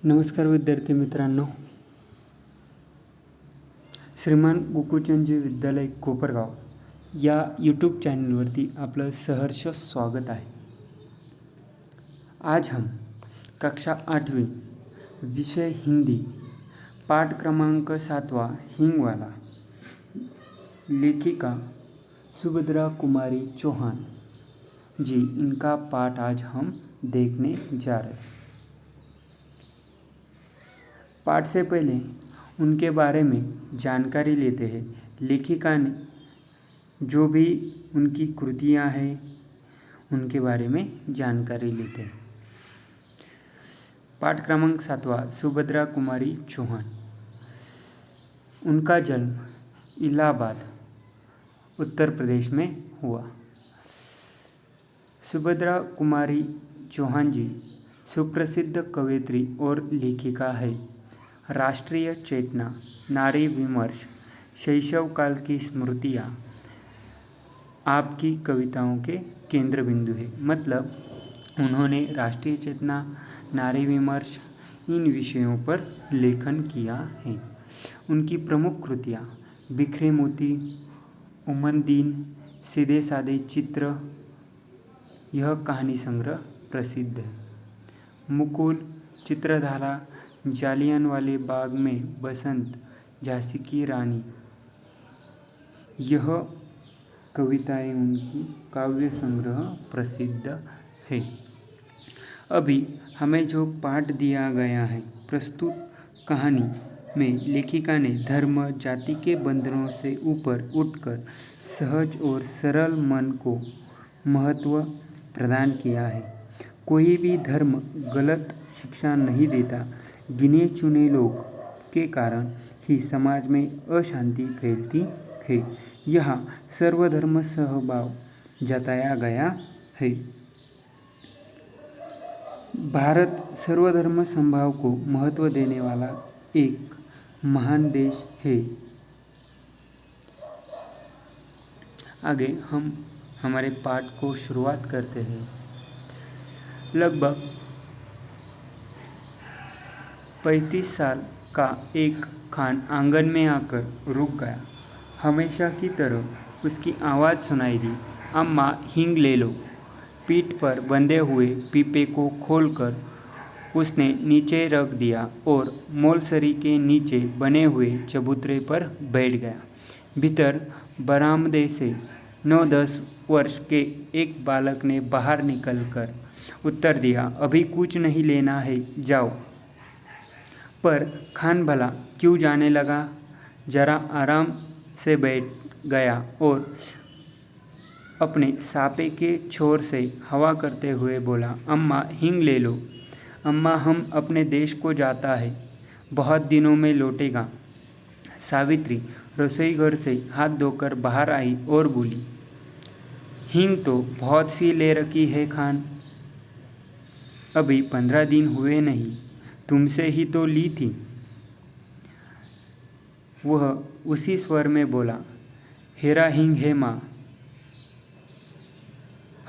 नमस्कार विद्यार्थी मित्रांनो, श्रीमान गोकुळचंदजी विद्यालय कोपरगाव या यूट्यूब चॅनलवरती आपलं सहर्ष स्वागत आहे। आज हम कक्षा 8वीं विषय हिंदी पाठ क्रमांक 7वां हिंगवाला लेखिका सुभद्रा कुमारी चौहान जी इनका पाठ आज हम देखने जा रहे हैं। पाठ से पहले उनके बारे में जानकारी लेते हैं। लेखिका ने जो भी उनकी कृतियाँ हैं उनके बारे में जानकारी लेते हैं। पाठ क्रमांक 7वां सुभद्रा कुमारी चौहान। उनका जन्म इलाहाबाद उत्तर प्रदेश में हुआ। सुभद्रा कुमारी चौहान जी सुप्रसिद्ध कवयित्री और लेखिका है। राष्ट्रीय चेतना, नारी विमर्श, शैशव काल की स्मृतियाँ आपकी कविताओं के केंद्र बिंदु है। मतलब उन्होंने राष्ट्रीय चेतना, नारी विमर्श इन विषयों पर लेखन किया है। उनकी प्रमुख कृतियाँ बिखरे मोती, उमन-दीन, सीधे साधे चित्र, यह कहानी संग्रह प्रसिद्ध है। मुकुल, चित्रधारा, जालियनवाले बाग में बसंत, झांसी की रानी, यह कविताएं उनकी काव्य संग्रह प्रसिद्ध है। अभी हमें जो पाठ दिया गया है, प्रस्तुत कहानी में लेखिका ने धर्म जाति के बंधनों से ऊपर उठकर सहज और सरल मन को महत्व प्रदान किया है। कोई भी धर्म गलत शिक्षा नहीं देता। गिने चुने लोग के कारण ही समाज में अशांति फैलती है। यहाँ सर्वधर्म सहभाव जताया गया है। भारत सर्वधर्म समभाव को महत्व देने वाला एक महान देश है। आगे हम हमारे पाठ को शुरुआत करते हैं। लगभग 35 साल का एक खान आंगन में आकर रुक गया। हमेशा की तरह उसकी आवाज़ सुनाई दी, अम्मा हींग ले लो। पीठ पर बंधे हुए पीपे को खोलकर उसने नीचे रख दिया और मोलसरी के नीचे बने हुए चबूतरे पर बैठ गया। भीतर बरामदे से 9-10 वर्ष के एक बालक ने बाहर निकलकर उत्तर दिया, अभी कुछ नहीं लेना है, जाओ। पर खान भला क्यों जाने लगा। जरा आराम से बैठ गया और अपने सापे के छोर से हवा करते हुए बोला, अम्मा हींग ले लो। अम्मा हम अपने देश को जाता है, बहुत दिनों में लौटेगा। सावित्री रसोई घर से हाथ धोकर बाहर आई और बोली, हींग तो बहुत सी ले रखी है खान, अभी 15 दिन हुए नहीं, तुमसे ही तो ली थी। वह उसी स्वर में बोला, हेरा हींग है माँ,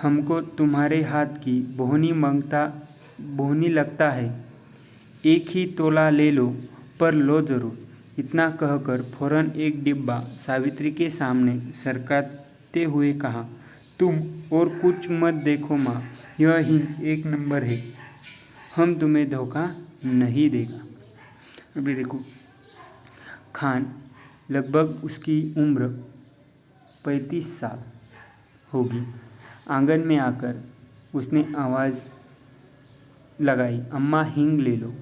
हमको तुम्हारे हाथ की बोहनी लगता है, एक ही तोला ले लो, पर लो ज़रूर। इतना कहकर फौरन एक डिब्बा सावित्री के सामने सरकाते हुए कहा, तुम और कुछ मत देखो माँ, यह हींग 1 नंबर है, हम तुम्हें धोखा नहीं देगा। अभी देखो, खान लगभग उसकी उम्र 35 साल होगी। आंगन में आकर उसने आवाज़ लगाई, अम्मा हींग ले लो।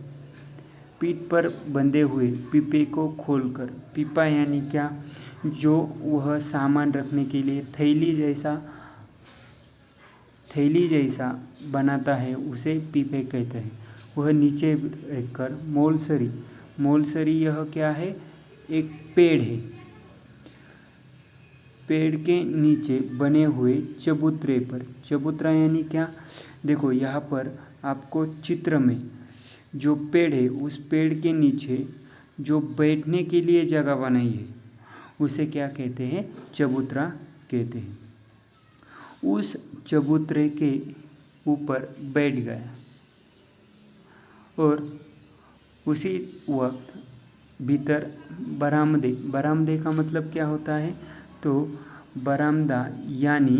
पीठ पर बंधे हुए पीपे को खोलकर, पीपा यानी क्या, जो वह सामान रखने के लिए थैली जैसा बनाता है उसे पीपे कहते हैं। वह नीचे रहकर मोलसरी यह क्या है, एक पेड़ है। पेड़ के नीचे बने हुए चबूतरे पर, चबूतरा यानी क्या, देखो यहाँ पर आपको चित्र में जो पेड़ है उस पेड़ के नीचे जो बैठने के लिए जगह बनाई है उसे क्या कहते हैं, चबूतरा कहते हैं। उस चबूतरे के ऊपर बैठ गया और उसी वक्त भीतर बरामदे, बरामदे का मतलब क्या होता है, तो बरामदा यानी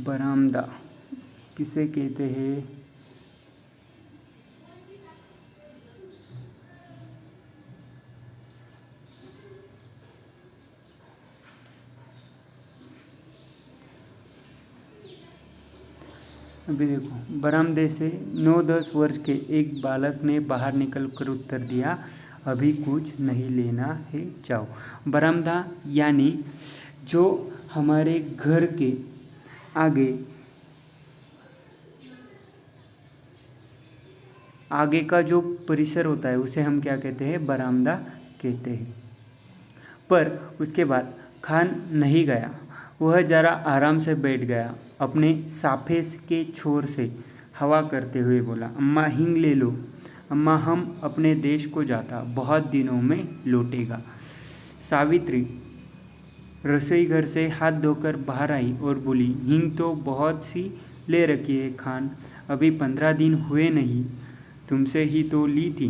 बरामदा किसे कहते हैं, अभी देखो, बरामदे से 9-10 वर्ष के एक बालक ने बाहर निकलकर उत्तर दिया, अभी कुछ नहीं लेना है, जाओ। बरामदा यानी जो हमारे घर के आगे का जो परिसर होता है उसे हम क्या कहते हैं, बरामदा कहते हैं। पर उसके बाद खान नहीं गया, वह जरा आराम से बैठ गया, अपने साफे के छोर से हवा करते हुए बोला, अम्मा हींग ले लो, अम्मा हम अपने देश को जाता, बहुत दिनों में लौटेगा। सावित्री रसोई घर से हाथ धोकर बाहर आई और बोली, हींग तो बहुत सी ले रखी है खान, अभी 15 दिन हुए नहीं, तुमसे ही तो ली थी।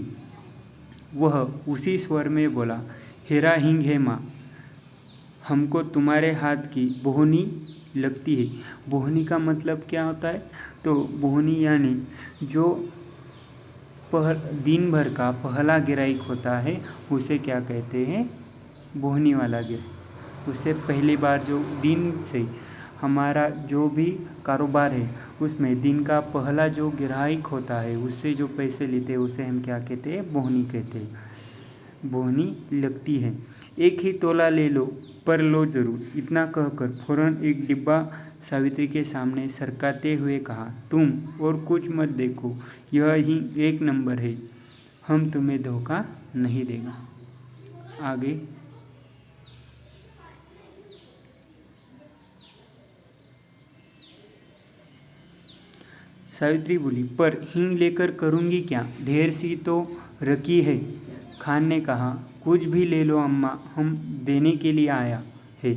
वह उसी स्वर में बोला, हेरा हींग है माँ, हमको तुम्हारे हाथ की बोहनी लगती है। बोहनी का मतलब क्या होता है, तो बोहनी यानी जो दिन भर का पहला गिराइक होता है उसे क्या कहते हैं, बोहनी वाला गिराइक। उसे पहली बार जो दिन से हमारा जो भी कारोबार है उसमें दिन का पहला जो ग्राहक होता है उससे जो पैसे लेते हैं उसे हम क्या कहते हैं, बोहनी कहते हैं। बोहनी लगती है, एक ही तोला ले लो, पर लो जरूर। इतना कहकर फौरन एक डिब्बा सावित्री के सामने सरकाते हुए कहा, तुम और कुछ मत देखो, यह ही 1 नंबर है, हम तुम्हें धोखा नहीं देगा। आगे सावित्री बोली, पर हींग लेकर करूँगी क्या, ढेर सी तो रखी है। खान ने कहा, कुछ भी ले लो अम्मा, हम देने के लिए आया है,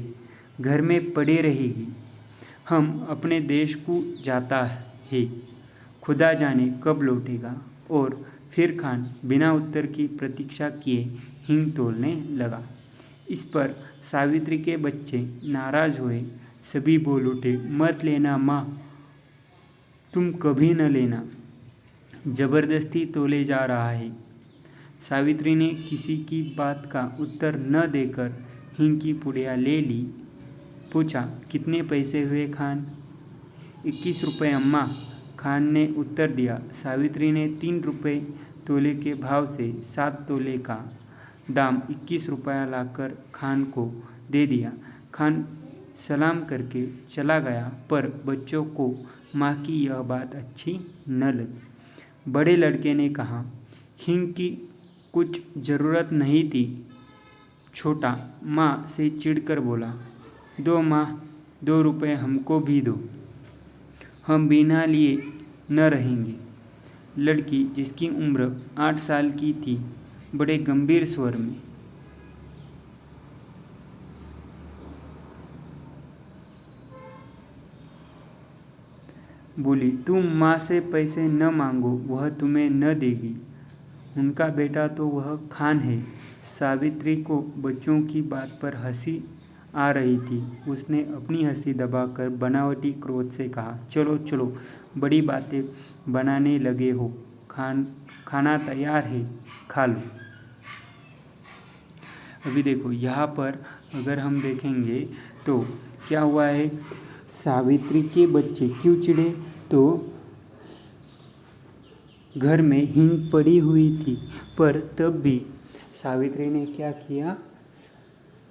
घर में पड़े रहेगी, हम अपने देश को जाता है, खुदा जाने कब लौटेगा। और फिर खान बिना उत्तर की प्रतीक्षा किए हींग तोलने लगा। इस पर सावित्री के बच्चे नाराज हुए, सभी बोल उठे, मत लेना माँ, तुम कभी न लेना, जबरदस्ती तोले जा रहा है। सावित्री ने किसी की बात का उत्तर न देकर हींग की पुड़िया ले ली। पूछा, कितने पैसे हुए खान? 21 रुपये अम्मा, खान ने उत्तर दिया। सावित्री ने 3 रुपये तोले के भाव से 7 तोले का दाम 21 रुपया लाकर खान को दे दिया। खान सलाम करके चला गया, पर बच्चों को माँ की यह बात अच्छी न लगी। बड़े लड़के ने कहा, हींग की कुछ ज़रूरत नहीं थी। छोटा माँ से चिढ़कर बोला, दो माँ, 2 रुपये हमको भी दो, हम बिना लिए न रहेंगे। लड़की, जिसकी उम्र 8 साल की थी, बड़े गंभीर स्वर में बोली, तुम माँ से पैसे न मांगो, वह तुम्हें न देगी, उनका बेटा तो वह खान है। सावित्री को बच्चों की बात पर हंसी आ रही थी। उसने अपनी हंसी दबाकर बनावटी क्रोध से कहा, चलो चलो, बड़ी बातें बनाने लगे हो, खाना तैयार है, खा लो। अभी देखो यहाँ पर अगर हम देखेंगे तो क्या हुआ है, सावित्री के बच्चे क्यों चिढ़े, तो घर में हींग पड़ी हुई थी, पर तब भी सावित्री ने क्या किया,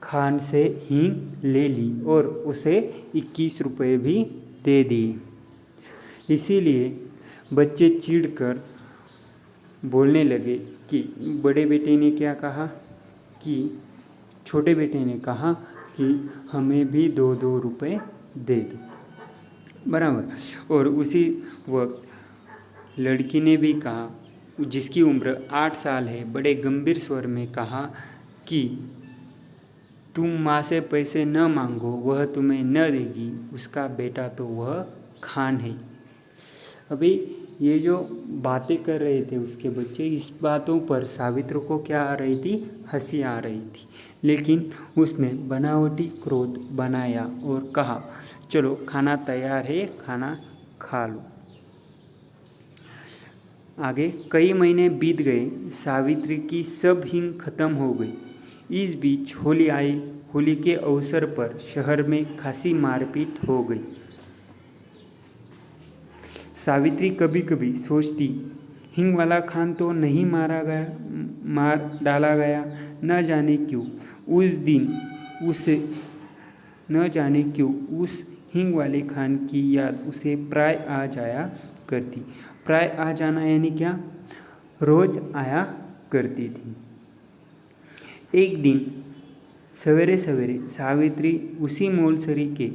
खान से हींग ले ली और उसे 21 रुपये भी दे दिए। इसीलिए बच्चे चिढ़कर बोलने लगे कि बड़े बेटे ने क्या कहा, कि छोटे बेटे ने कहा कि हमें भी 2-2 रुपये दे दो, बराबर। और उसी वक्त लड़की ने भी कहा, जिसकी उम्र 8 साल है, बड़े गंभीर स्वर में कहा कि तुम माँ से पैसे न मांगो, वह तुम्हें न देगी, उसका बेटा तो वह खान है। अभी ये जो बातें कर रहे थे उसके बच्चे, इस बातों पर सावित्री को क्या आ रही थी, हंसी आ रही थी। लेकिन उसने बनावटी क्रोध बनाया और कहा, चलो खाना तैयार है, खाना खा लो। आगे कई महीने बीत गए, सावित्री की सब हिंग खत्म हो गई। इस बीच होली आई। होली के अवसर पर शहर में खासी मारपीट हो गई। सावित्री कभी कभी सोचती, हिंग वाला खान तो नहीं मार डाला गया, न जाने क्यों उस हिंग वाले खान की याद उसे प्राय आ जाया करती। प्राय आ जाना यानी क्या, रोज आया करती थी। एक दिन सवेरे सवेरे सावित्री उसी मोलसरी के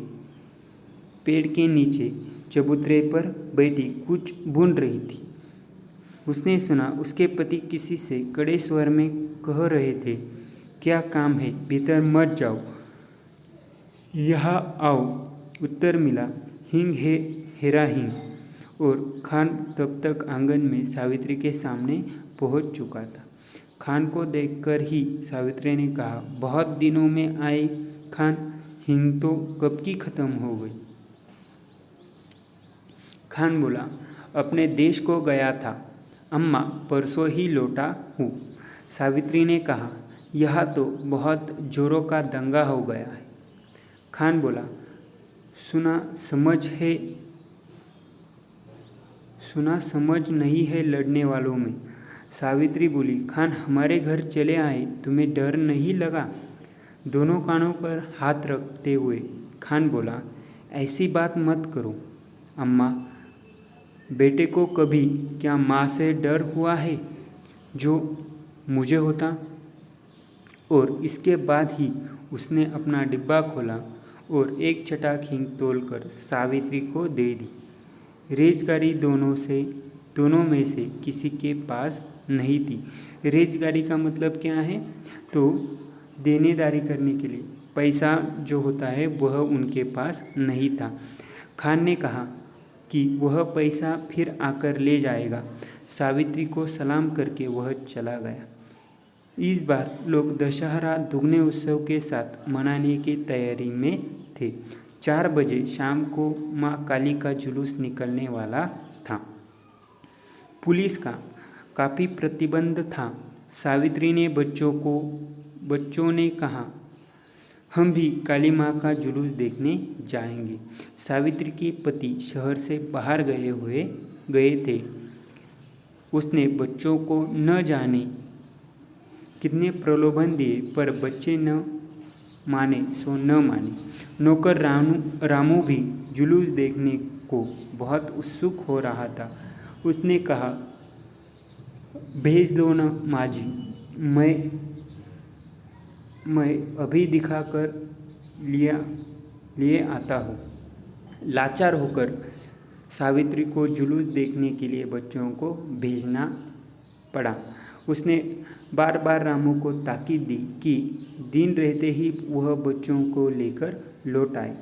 पेड़ के नीचे चबूतरे पर बैठी कुछ बुन रही थी। उसने सुना उसके पति किसी से कड़े स्वर में कह रहे थे, क्या काम है, भीतर मत जाओ, यहाँ आओ। उत्तर मिला, हिंग है, हेरा हिंग। और खान तब तक आंगन में सावित्री के सामने पहुंच चुका था। खान को देखकर ही सावित्री ने कहा, बहुत दिनों में आई खान, हिंग तो कब की खत्म हो गई। खान बोला, अपने देश को गया था अम्मा, परसों ही लौटा हूँ। सावित्री ने कहा, यह तो बहुत जोरों का दंगा हो गया है। खान बोला, सुना समझ नहीं है लड़ने वालों में। सावित्री बोली, खान हमारे घर चले आए, तुम्हें डर नहीं लगा। दोनों कानों पर हाथ रखते हुए खान बोला, ऐसी बात मत करो अम्मा, बेटे को कभी क्या माँ से डर हुआ है जो मुझे होता। और इसके बाद ही उसने अपना डिब्बा खोला और एक चटाक हिंग तोलकर सावित्री को दे दी। रेजगारी दोनों में से किसी के पास नहीं थी। रेजगारी का मतलब क्या है, तो देनेदारी करने के लिए पैसा जो होता है वह उनके पास नहीं था। खान ने कहा कि वह पैसा फिर आकर ले जाएगा। सावित्री को सलाम करके वह चला गया। इस बार लोग दशहरा दुगने उत्सव के साथ मनाने की तैयारी में थे। 4 बजे शाम को माँ काली का जुलूस निकलने वाला था। पुलिस का काफ़ी प्रतिबंध था। सावित्री ने बच्चों ने कहा, हम भी काली माँ का जुलूस देखने जाएंगे। सावित्री के पति शहर से बाहर गए थे। उसने बच्चों को न जाने कितने प्रलोभन दिए, पर बच्चे न माने सो न माने। नौकर रामू भी जुलूस देखने को बहुत उत्सुक हो रहा था। उसने कहा, भेज दो न माजी, मैं अभी दिखा कर लिए आता हूँ। लाचार होकर सावित्री को जुलूस देखने के लिए बच्चों को भेजना पड़ा। उसने बार बार रामू को ताकीद दी कि दिन रहते ही वह बच्चों को लेकर लौट आए।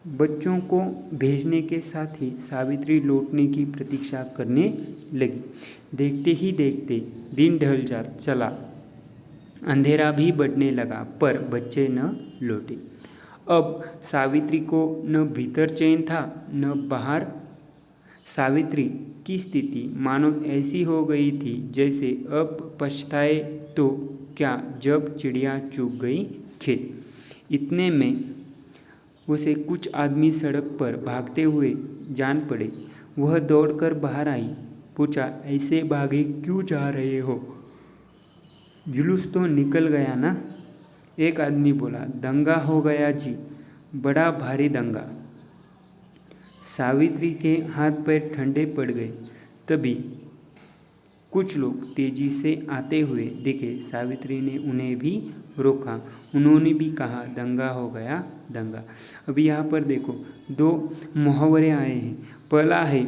बच्चों को भेजने के साथ ही सावित्री लौटने की प्रतीक्षा करने लगी। देखते ही देखते दिन ढल चला, अंधेरा भी बढ़ने लगा, पर बच्चे न लौटे। अब सावित्री को न भीतर चैन था न बाहर। सावित्री की स्थिति मानो ऐसी हो गई थी जैसे अब पछताए तो क्या जब चिड़िया चुग गई खेत। इतने में उसे कुछ आदमी सड़क पर भागते हुए जान पड़े। वह दौड़कर बाहर आई, पूछा, ऐसे भागे क्यों जा रहे हो? जुलूस तो निकल गया ना? एक आदमी बोला, दंगा हो गया जी, बड़ा भारी दंगा। सावित्री के हाथ पैर ठंडे पड़ गए। तभी कुछ लोग तेजी से आते हुए दिखे। सावित्री ने उन्हें भी रोका। उन्होंने भी कहा, दंगा हो गया, दंगा। अभी यहाँ पर देखो 2 मुहावरे आए हैं। पहला है,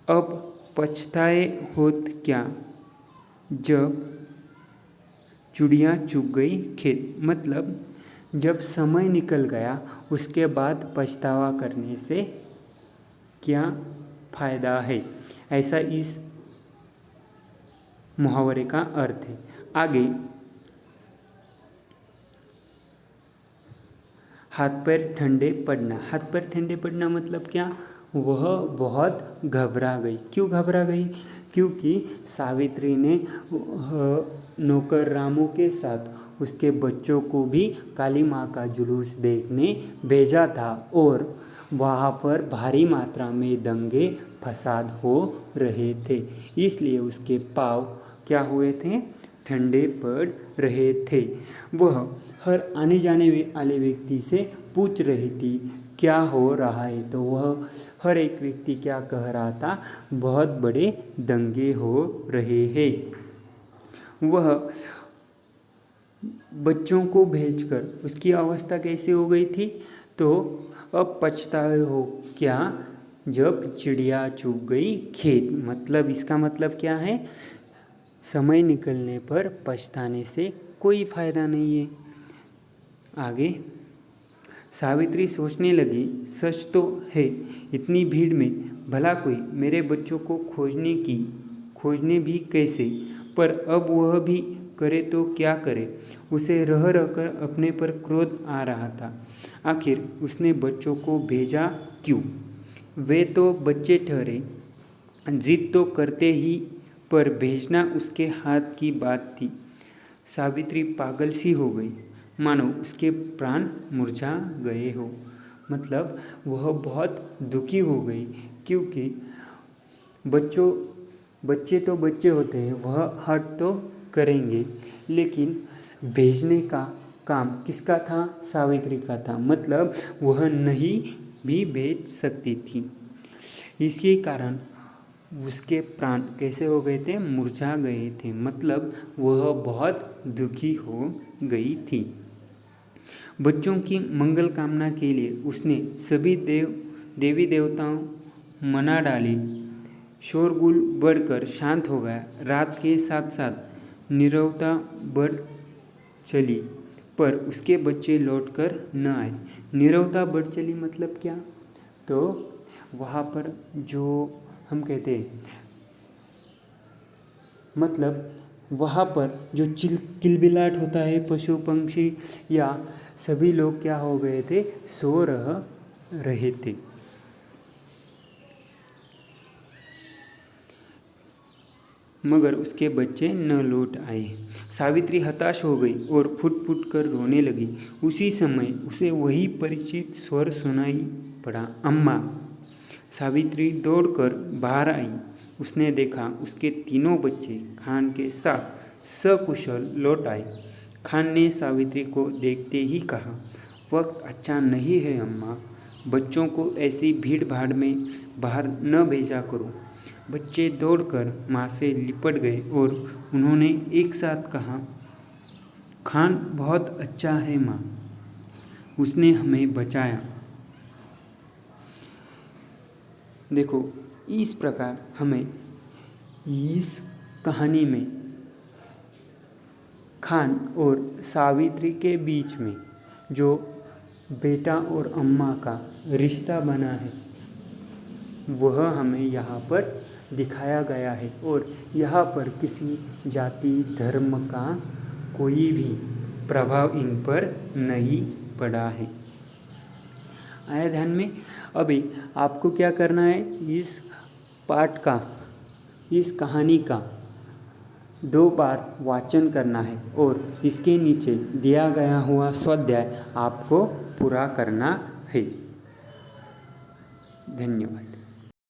अब पछताए होत क्या जब चिड़िया चुग गई खेत। मतलब जब समय निकल गया उसके बाद पछतावा करने से क्या फ़ायदा है। ऐसा इस मुहावरे का अर्थ है। आगे, हाथ पैर ठंडे पड़ना। हाथ पैर ठंडे पड़ना मतलब क्या? वह बहुत घबरा गई। क्यों घबरा गई? क्योंकि सावित्री ने नौकर रामू के साथ उसके बच्चों को भी काली माँ का जुलूस देखने भेजा था और वहाँ पर भारी मात्रा में दंगे फसाद हो रहे थे, इसलिए उसके पाँव क्या हुए थे? ठंडे पड़ रहे थे। वह हर आने जाने वाले व्यक्ति से पूछ रही थी क्या हो रहा है, तो वह हर एक व्यक्ति क्या कह रहा था? बहुत बड़े दंगे हो रहे हैं। वह बच्चों को भेजकर उसकी अवस्था कैसे हो गई थी? तो अब पछताए हो क्या जब चिड़िया चुग गई खेत। मतलब इसका मतलब क्या है? समय निकलने पर पछताने से कोई फायदा नहीं है। आगे, सावित्री सोचने लगी, सच तो है, इतनी भीड़ में भला कोई मेरे बच्चों को खोजने भी कैसे, पर अब वह भी करे तो क्या करे। उसे रह रहकर अपने पर क्रोध आ रहा था। आखिर उसने बच्चों को भेजा क्यों? वे तो बच्चे ठहरे, जिद तो करते ही, पर भेजना उसके हाथ की बात थी। सावित्री पागल सी हो गई, मानो उसके प्राण मुरझा गए हो। मतलब वह बहुत दुखी हो गई, क्योंकि बच्चे तो बच्चे होते हैं, वह हट तो करेंगे, लेकिन भेजने का काम किसका था? सावित्री का था। मतलब वह नहीं भी भेज सकती थी। इसी कारण उसके प्राण कैसे हो गए थे? मुरझा गए थे। मतलब वह बहुत दुखी हो गई थी। बच्चों की मंगल कामना के लिए उसने सभी देवी देवताओं मना डाली। शोरगुल बढ़कर शांत हो गया। रात के साथ साथ नीरवता बढ़ चली, पर उसके बच्चे लौटकर न आए। नीरवता बढ़ चली मतलब क्या? तो वहाँ पर जो हम कहते हैं, मतलब वहाँ पर जो किलबिलाट होता है पशु पंक्षी या सभी लोग क्या हो गए थे? सो रहे थे। मगर उसके बच्चे न लौट आए। सावित्री हताश हो गई और फुट फुट कर रोने लगी। उसी समय उसे वही परिचित स्वर सुनाई पड़ा, अम्मा। सावित्री दौड़कर बाहर आई। उसने देखा उसके तीनों बच्चे खान के साथ सकुशल लौट आए। खान ने सावित्री को देखते ही कहा, वक्त अच्छा नहीं है अम्मा, बच्चों को ऐसी भीड़ भाड़ में बाहर न भेजा करो। बच्चे दौड़कर माँ से लिपट गए और उन्होंने एक साथ कहा, खान बहुत अच्छा है माँ, उसने हमें बचाया। देखो, इस प्रकार हमें इस कहानी में खान और सावित्री के बीच में जो बेटा और अम्मा का रिश्ता बना है वह हमें यहाँ पर दिखाया गया है। और यहाँ पर किसी जाति धर्म का कोई भी प्रभाव इन पर नहीं पड़ा है। आया ध्यान में? अभी आपको क्या करना है? इस पाठ का, इस कहानी का 2 बार वाचन करना है और इसके नीचे दिया गया हुआ स्वाध्याय आपको पूरा करना है। धन्यवाद।